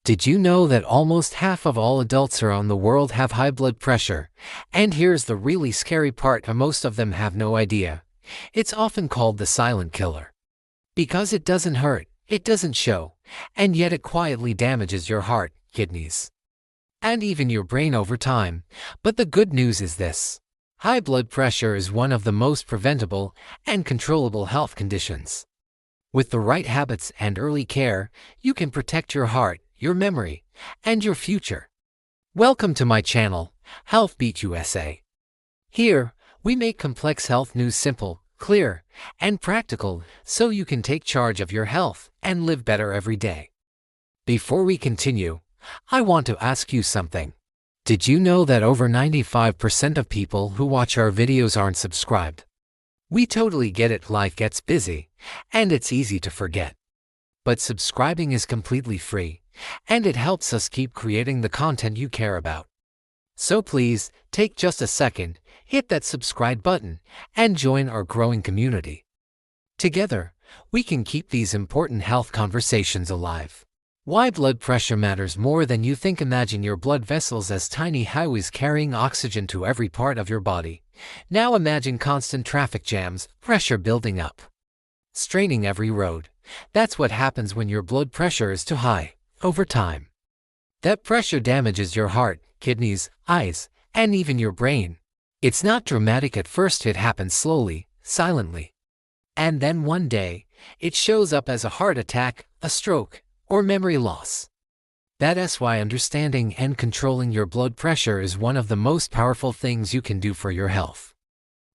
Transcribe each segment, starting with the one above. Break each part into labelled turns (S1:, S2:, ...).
S1: Did you know that almost half of all adults around the world have high blood pressure? And here's the really scary part, most of them have no idea. It's often called the silent killer. Because it doesn't hurt, it doesn't show, and yet it quietly damages your heart, kidneys, and even your brain over time. But the good news is this: high blood pressure is one of the most preventable and controllable health conditions. With the right habits and early care, you can protect your heart, your memory, and your future. Welcome to my channel, Health Beat USA. Here, we make complex health news simple, clear, and practical so you can take charge of your health and live better every day. Before we continue, I want to ask you something. Did you know that over 95% of people who watch our videos aren't subscribed? We totally get it, life gets busy, and it's easy to forget. But subscribing is completely free, and it helps us keep creating the content you care about. So please, take just a second, hit that subscribe button, and join our growing community. Together, we can keep these important health conversations alive. Why blood pressure matters more than you think. Imagine your blood vessels as tiny highways carrying oxygen to every part of your body. Now imagine constant traffic jams, pressure building up, straining every road. That's what happens when your blood pressure is too high. Over time, that pressure damages your heart, kidneys, eyes, and even your brain. It's not dramatic at first, it happens slowly, silently. And then one day, it shows up as a heart attack, a stroke, or memory loss. That's why understanding and controlling your blood pressure is one of the most powerful things you can do for your health.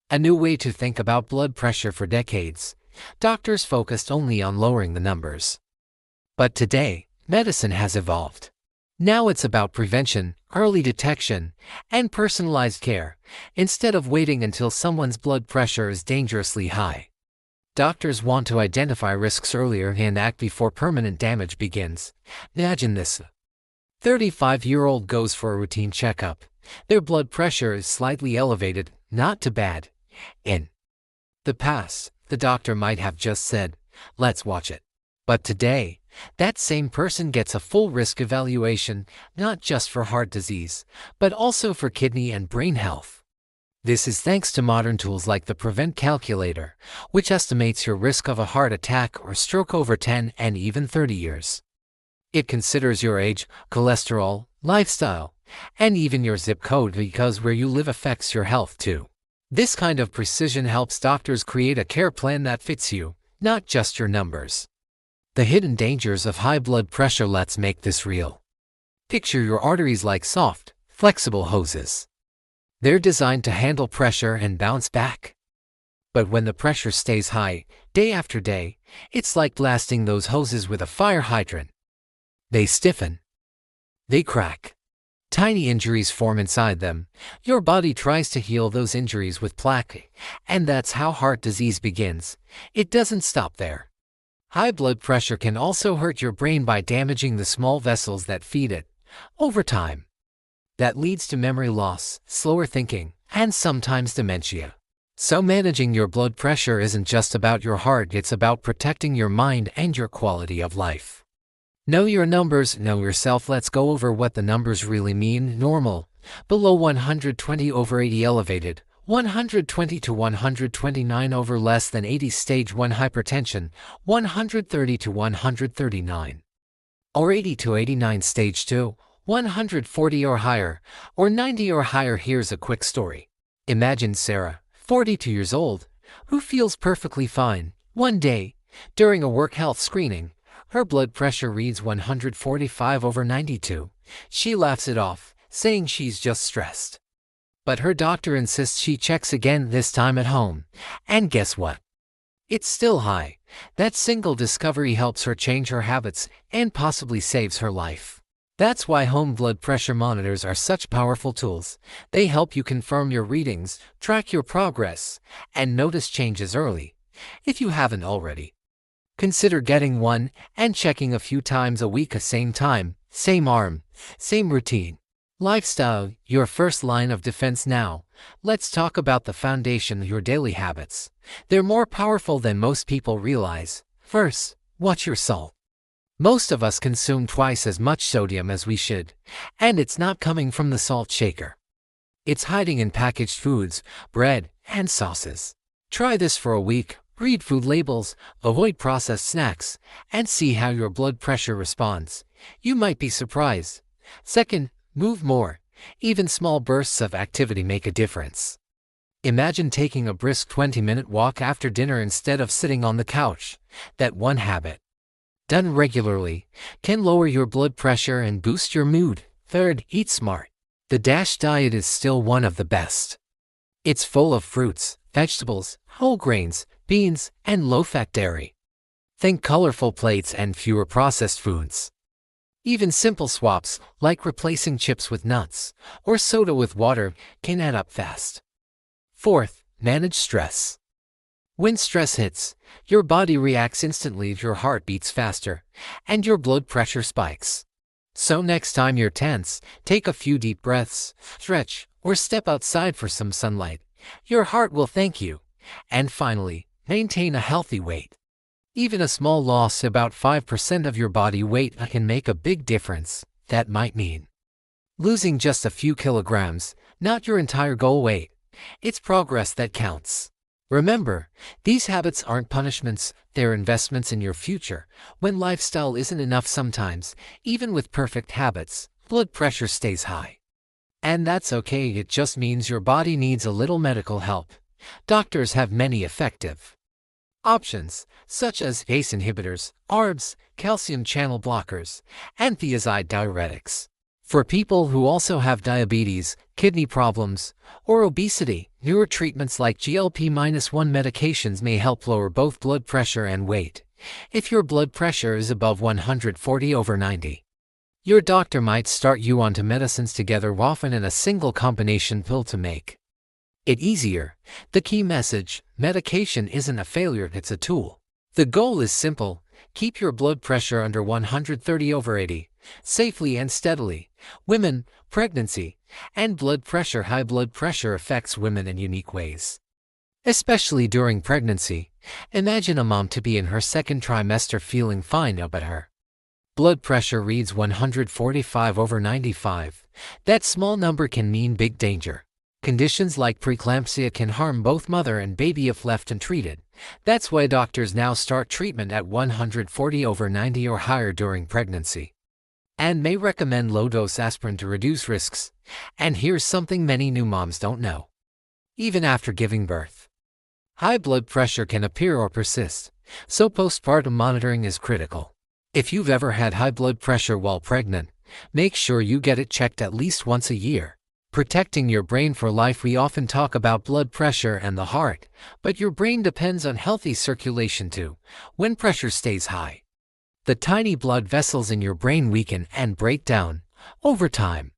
S1: A new way to think about blood pressure. For decades, doctors focused only on lowering the numbers. But today, medicine has evolved. Now it's about prevention, early detection, and personalized care, instead of waiting until someone's blood pressure is dangerously high. Doctors want to identify risks earlier and act before permanent damage begins. Imagine this: 35-year-old goes for a routine checkup. Their blood pressure is slightly elevated, not too bad. In the past, the doctor might have just said, "Let's watch it." But today, that same person gets a full risk evaluation, not just for heart disease, but also for kidney and brain health. This is thanks to modern tools like the Prevent Calculator, which estimates your risk of a heart attack or stroke over 10 and even 30 years. It considers your age, cholesterol, lifestyle, and even your zip code, because where you live affects your health too. This kind of precision helps doctors create a care plan that fits you, not just your numbers. The hidden dangers of high blood pressure. Let's make this real. Picture your arteries like soft, flexible hoses. They're designed to handle pressure and bounce back. But when the pressure stays high, day after day, it's like blasting those hoses with a fire hydrant. They stiffen. They crack. Tiny injuries form inside them. Your body tries to heal those injuries with plaque, and that's how heart disease begins. It doesn't stop there. High blood pressure can also hurt your brain by damaging the small vessels that feed it. Over time, that leads to memory loss, slower thinking, and sometimes dementia. So managing your blood pressure isn't just about your heart, it's about protecting your mind and your quality of life. Know your numbers, know yourself. Let's go over what the numbers really mean. Normal, below 120, over 80, elevated, 120 to 129, over less than 80. Stage 1 hypertension, 130 to 139, or 80 to 89. Stage 2, 140 or higher, or 90 or higher. Here's a quick story. Imagine Sarah, 42 years old, who feels perfectly fine. One day, during a work health screening, her blood pressure reads 145 over 92. She laughs it off, saying she's just stressed. But her doctor insists she checks again, this time at home. And guess what? It's still high. That single discovery helps her change her habits and possibly saves her life. That's why home blood pressure monitors are such powerful tools. They help you confirm your readings, track your progress, and notice changes early. If you haven't already, consider getting one and checking a few times a week. Same time, same arm, same routine. Lifestyle, your first line of defense. Now, let's talk about the foundation, your daily habits. They're more powerful than most people realize. First, watch your salt. Most of us consume twice as much sodium as we should, and it's not coming from the salt shaker. It's hiding in packaged foods, bread, and sauces. Try this for a week, read food labels, avoid processed snacks, and see how your blood pressure responds. You might be surprised. Second, move more. Even small bursts of activity make a difference. Imagine taking a brisk 20-minute walk after dinner instead of sitting on the couch. That one habit, done regularly, can lower your blood pressure and boost your mood. Third, eat smart. The DASH diet is still one of the best. It's full of fruits, vegetables, whole grains, beans, and low-fat dairy. Think colorful plates and fewer processed foods. Even simple swaps, like replacing chips with nuts or soda with water, can add up fast. Fourth, manage stress. When stress hits, your body reacts instantly, your heart beats faster, and your blood pressure spikes. So next time you're tense, take a few deep breaths, stretch, or step outside for some sunlight. Your heart will thank you. And finally, maintain a healthy weight. Even a small loss, about 5% of your body weight, can make a big difference. That might mean losing just a few kilograms, not your entire goal weight. It's progress that counts. Remember, these habits aren't punishments, they're investments in your future. When lifestyle isn't enough sometimes, even with perfect habits, blood pressure stays high. And that's okay, it just means your body needs a little medical help. Doctors have many effective options, such as ACE inhibitors, ARBs, calcium channel blockers, and thiazide diuretics. For people who also have diabetes, kidney problems, or obesity, newer treatments like GLP-1 medications may help lower both blood pressure and weight. If your blood pressure is above 140/90, your doctor might start you onto medicines together, often in a single combination pill to make it easier. The key message: medication isn't a failure, it's a tool. The goal is simple: keep your blood pressure under 130/80, safely and steadily. Women, pregnancy, and blood pressure. High blood pressure affects women in unique ways, especially during pregnancy. Imagine a mom to be in her second trimester feeling fine, but her blood pressure reads 145/95. That small number can mean big danger. Conditions like preeclampsia can harm both mother and baby if left untreated. That's why doctors now start treatment at 140/90 or higher during pregnancy, and may recommend low-dose aspirin to reduce risks. And here's something many new moms don't know. Even after giving birth, high blood pressure can appear or persist, so postpartum monitoring is critical. If you've ever had high blood pressure while pregnant, make sure you get it checked at least once a year. Protecting your brain for life. We often talk about blood pressure and the heart, but your brain depends on healthy circulation too. When pressure stays high, the tiny blood vessels in your brain weaken and break down over time.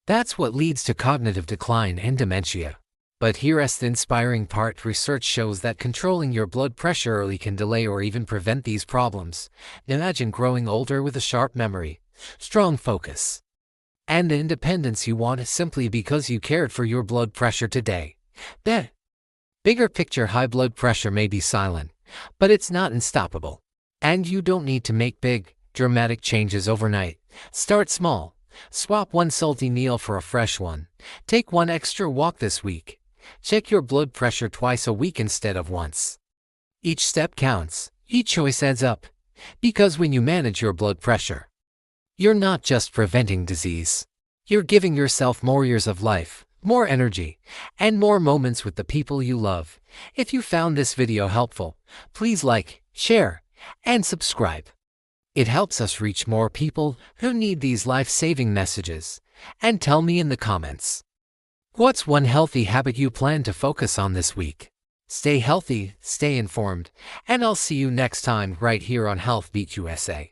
S1: That's what leads to cognitive decline and dementia. But here's the inspiring part: research shows that controlling your blood pressure early can delay or even prevent these problems. Imagine growing older with a sharp memory, strong focus, and the independence you want simply because you cared for your blood pressure today. The bigger picture: high blood pressure may be silent, but it's not unstoppable. And you don't need to make big, dramatic changes overnight. Start small. Swap one salty meal for a fresh one. Take one extra walk this week. Check your blood pressure twice a week instead of once. Each step counts. Each choice adds up. Because when you manage your blood pressure, you're not just preventing disease. You're giving yourself more years of life, more energy, and more moments with the people you love. If you found this video helpful, please like, share, and subscribe. It helps us reach more people who need these life-saving messages. And tell me in the comments, what's one healthy habit you plan to focus on this week? Stay healthy, stay informed, and I'll see you next time right here on Health Beat USA.